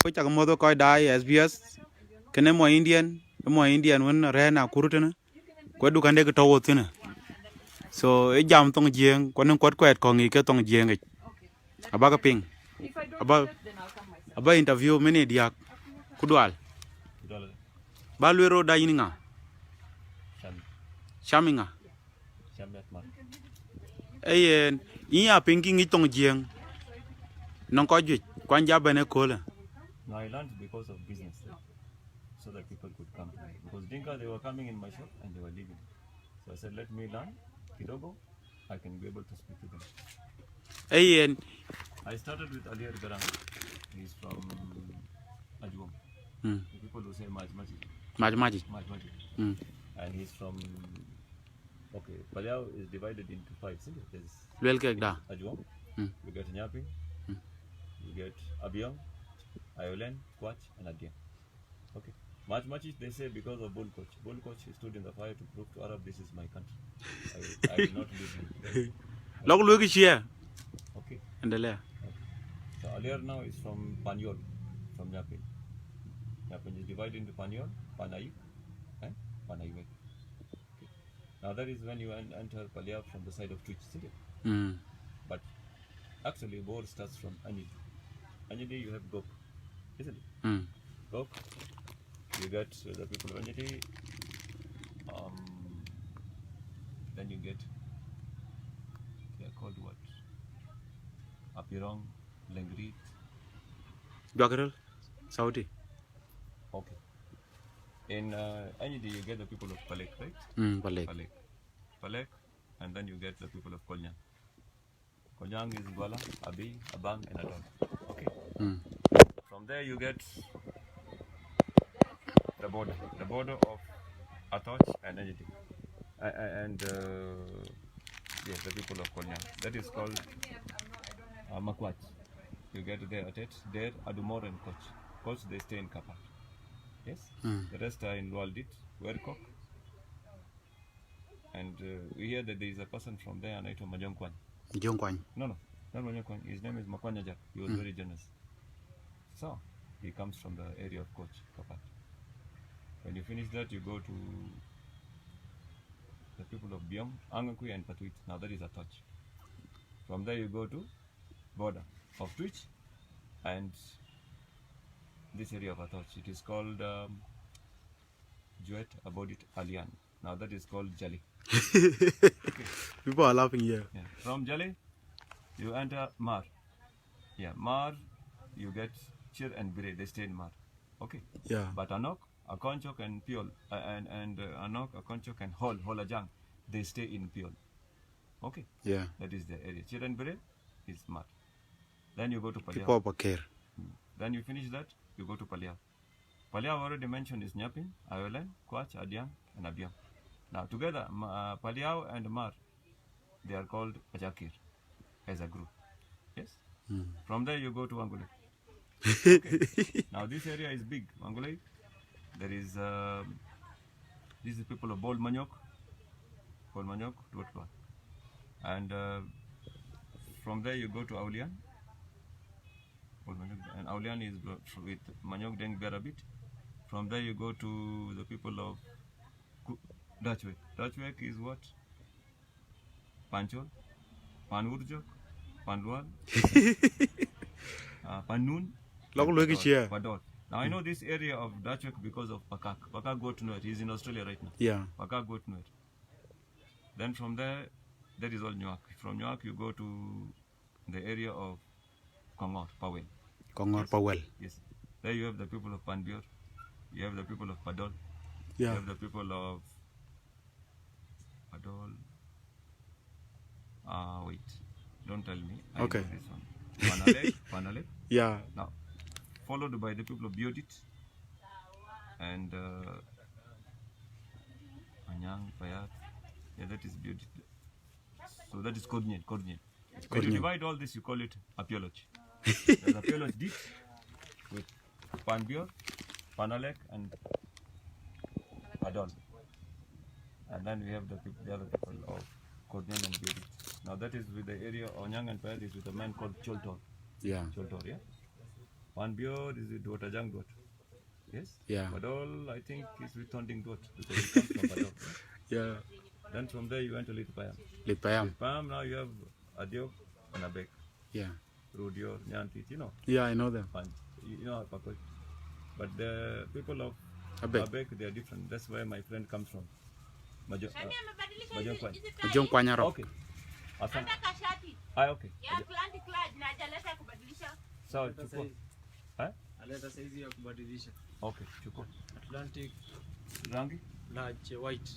Ko chak modo ko dai SBS kene mo Indian won rena kurutena ko du kande ko tawotina so e jam tong jeng ko nan kwet ko ngi ke tong jeng abaga ping aba interview mene diak kudwal ba lwero da yininga shaminga eyen iya pingi ngi tong jeng non ko ju kwan jabane ko la. No, I learned because of business, so that people could come to me. Because Dinka, they were coming in my shop and they were leaving. So I said, let me learn Kidogo. I can be able to speak to them. Eyen. I started with Alier Garang. He's from Ajuam. The people who say Majmaji. Majmaji. And he's from, okay, Paliao is divided into 5 cities. There's Ajuam, you get Nyaping, you get Abiang, Iolen, Kwach, and Adian. Okay. Much they say because of Bull Coach. Bull Coach stood in the fire to prove to Arab this is my country. I will not leave you. Look here. Okay. And the So Alier now is from Panyol, from Nyapin. Nyapin is divided into Panyol, Panayik, and Panayumek. Okay. Now that is when you enter Paliao from the side of Twitch City. But actually Bor starts from Anyidi. Anyidi you have Gok, isn't it? Gok. You get the people of Anyidi. Then you get, they are called what? Apirong, Lengrit. Geographical Saudi. Okay. In Anyidi you get the people of Palek, right? Palek. And then you get the people of Kolnyang. Kolnyang is Gwala, Abi, Abang, and Adon. Okay. From there you get the border of Atoch and Anyidi. And yes, the people of Kolnyang. That is called Makwach. You get there at it. There, Adumor and Koch. Koch, they stay in Kapat. Yes? The rest are in Lualdit, Werkok. And we hear that there is a person from there, Anaito Majongkwan. No, not Majongkwan. His name is Makwanyajak. He was very generous. So, he comes from the area of Koch, Kapat. When you finish that, you go to the people of Biom, Angakui, and Patuit. Now that is a touch. From there, you go to border of Twitch and this area of Atoch. It is called Juet Abodit Alian. Now that is called Jali. Okay. People are laughing here. Yeah. From Jali, you enter Mar. Yeah, Mar, you get Chir and Bire. They stay in Mar. Okay. Yeah. But Anok, Akonchok, and Piol, and Anok, Akonchok, and Holajang, they stay in Piol. Okay. Yeah. That is the area. Chir and Bire is Mar. Then you go to Paliao. People are care. Then you finish that, you go to Paliao. Paliao already mentioned is Nyapin, Ayolen, Kwach, Adiang, and Abiang. Now together, Paliao and Mar, they are called Ajakir as a group. Yes? From there you go to Wangule. Okay. Now this area is big. Wangule, there is, these are people of Bol Manyok, Tuatwa. And from there you go to Aulian. And Aulian is with Manyok Deng Berabit. From there you go to the people of Dachwek. Dachwek is what? Panchol, Panurjok, Pandual, Panun, Padol. Now I know this area of Dachwek because of Pakak. Pakak got to know it. He's in Australia right now. Yeah. Pakak got to know it. Then from there, that is all Newark. From Newark you go to the area of Kongor, Powell. Powell. Yes. There you have the people of Panbior. You have the people of Padol. Yeah. You have the people of Padol. Wait. Don't tell me. I okay. Know this one. Panale. Yeah. Now, followed by the people of Biodit and Anyang, Payat. Yeah, that is Biodit. So that is Kodnyen. When you divide all this, you call it apiology. There's apiology deep with Panbior, Panalek, and Padol. And then we have the other people of Kodnyen and Biodit. Now that is with the area of Onyang and Payat is with a man called Choltor. Yeah. Choltor, yeah? Panbior is with Watajang Dot. Yes? Yeah. But all I think is with Tonding Dot because it comes from Badok. Yeah. Then from there you went to Litpayam. Litpayam. Litpayam now you have Adiok and Abek. Yeah. Rudio, Nyantit, you know. Yeah, I know them. And you know Pakoy. But the people of Abek. Abek, they are different. That's where my friend comes from. Majongkwan. Majongkwanyarok. Okay. Awesome. Okay. Sawa, chukua. Aleta saizi ya kubadilisha. Okay, chukua. Atlantic Rangi? large white.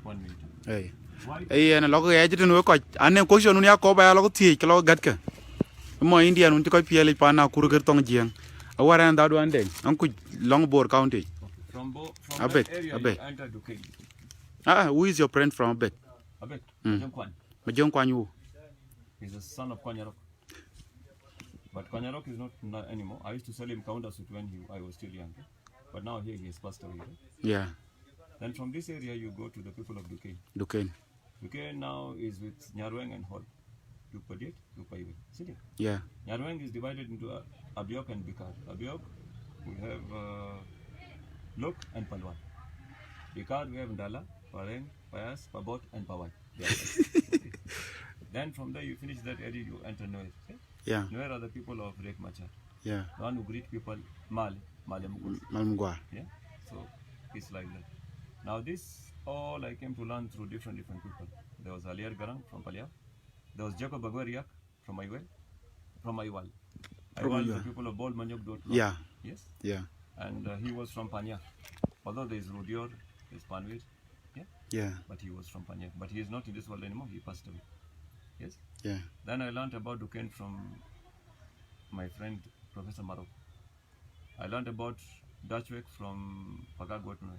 1 minute. Hey. White. Hey, na logo ya jitin we ko ane question uni ko ba logo ti ke logo gat ka. Mo Indian unti ko piele pa na kuru ger tong jiang. Awara nda do ande. Anku Longbor County. Okay. From Abek, that area Abek. you enter Dukai. Who is your friend from Abek? Abek. Mm. Majongkwan. Majongkwanyu. He's the son of Kwanyarok. But Kwanyarok is not anymore. I used to sell him countersuit when I was still young. But now here he has passed away. Right? Yeah. Then from this area you go to the people of Dukai. Duken. Dukai now is with Nyarweng and Hall. Dupadit, Dupaiwe. See there? Yeah. Nyarweng is divided into Abiok and Bikar. Abiok, we have Lok and Palwan. Bikar, we have Ndala, Pareng, Payas, Pabot, and Pawai. Then from there you finish that area, you enter Noer. Okay? Yeah. Noer are the people of Rek Machar. Yeah. The one who greet people Male Mukul. Malmgwa. Yeah. So it's like that. Now this all I came to learn through different people. There was Alier Garang from Palia. There was Jacob Bagwariak from Iwal. Iwal, the people of Bol Manyok. Yeah. Yes. Yeah. And he was from Panya. Although there is Rudior, there is Panwir. Yeah. Yeah. But he was from Panya. But he is not in this world anymore. He passed away. Yes. Yeah. Then I learned about Duken from my friend Professor Marok. I learned about Dutchwick from Pagagwatno.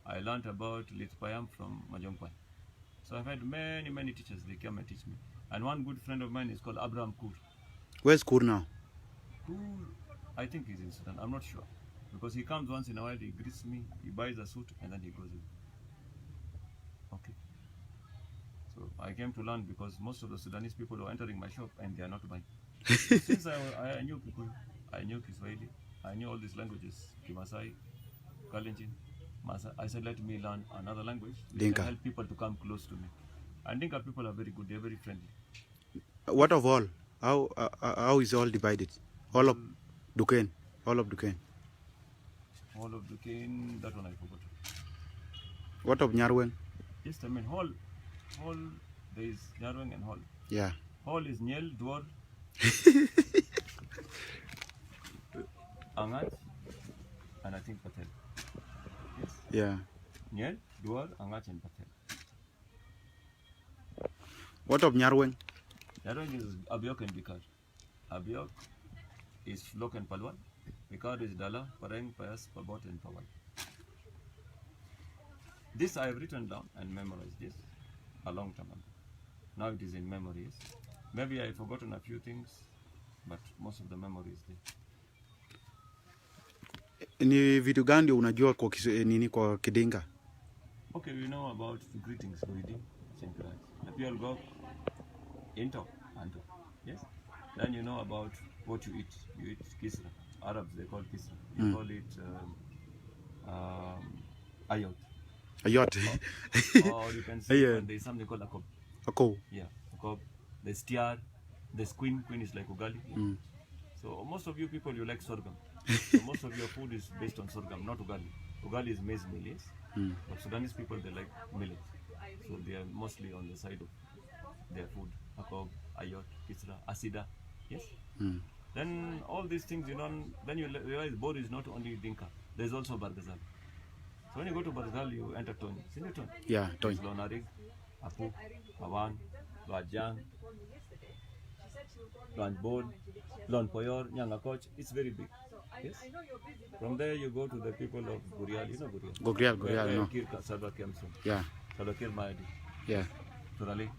I learned about Litpayam from Majongkwan. So I've had many teachers. They came and teach me. And one good friend of mine is called Abraham Kur. Where's Kur now? Kur, I think he's in Sudan. I'm not sure. Because he comes once in a while, he greets me, he buys a suit, and then he goes away. Okay. So I came to learn because most of the Sudanese people were entering my shop and they are not buying. Since I knew Kikuyu, I knew Kiswahili, I knew all these languages, Kimasai, Kalenjin, Masa. I said, let me learn another language which Dinka. can help people to come close to me. And Dinka people are very good, they're very friendly. What of all? How is all divided? All of Duken. All of Duken. All of Duquesne, that one I forgot. What of Nyarweng? Yes, I mean, Hall, there is Nyarweng and Hall. Yeah. Hall is Nyel, Dwar, Angat, and I think Patel. Yes. Yeah. Nyel, Dwar, Angat, and Patel. What of Nyarweng? Nyarweng is Abiok and Bikar. Abiok is Lok and Palwan. Bikar is Dala, Pareng, Payas, Pabot, and Pawai. This I have written down and memorized this a long time ago. Now it is in memories. Maybe I have forgotten a few things, but most of the memory is there. Ni vitu gani unajua kwa nini kwa Kidinka? Okay, we know about the greetings, greeting, Sinkrai. The people go into Anto. Yes? Then you know about what you eat. You eat kisra. Arabs, they call kisra. You call it ayot. Ayot. Or you can say and there's something called akob. Ako. Yeah, akob. There's tiar. There's queen. Queen is like ugali. So most of you people, you like sorghum. So most of your food is based on sorghum, not ugali. Ugali is maize meal, yes? But Sudanese people, they like millet. So they are mostly on the side of their food. Akob, ayot, kisra, asida. Yes? Then all these things, you know, then you realize Bor is not only Dinka. There's also Bargazal. So when you go to Bargazal, you enter Tony. See the Tony? Yeah, Tony. Lonarig, Apu, Awan, Lwajang, Lwanbod, Lwanpoyor, Nyangakoch. It's very big. Yes? From there you go to the people of Gurial. You know Gurial? Gurial, no. Kir Salva came from. Yeah. Salva Kir Mahdi. Yeah. Turale.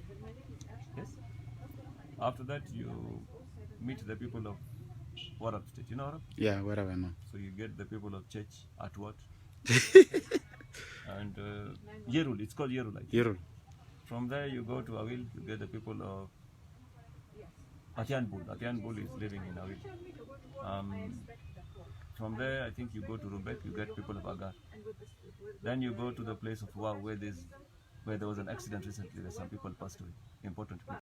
Yes? After that you meet the people of Warab State. You know Warab? Yeah, wherever I know. So you get the people of Church, Atwat, and Yerul. It's called Yerul. Yerul. From there you go to Awil. You get the people of Atian Bull. Atian Bull is living in Awil. From there, I think you go to Rumbek, you get people of Agar. Then you go to the place of Wow, where there was an accident recently, where some people passed away, important people.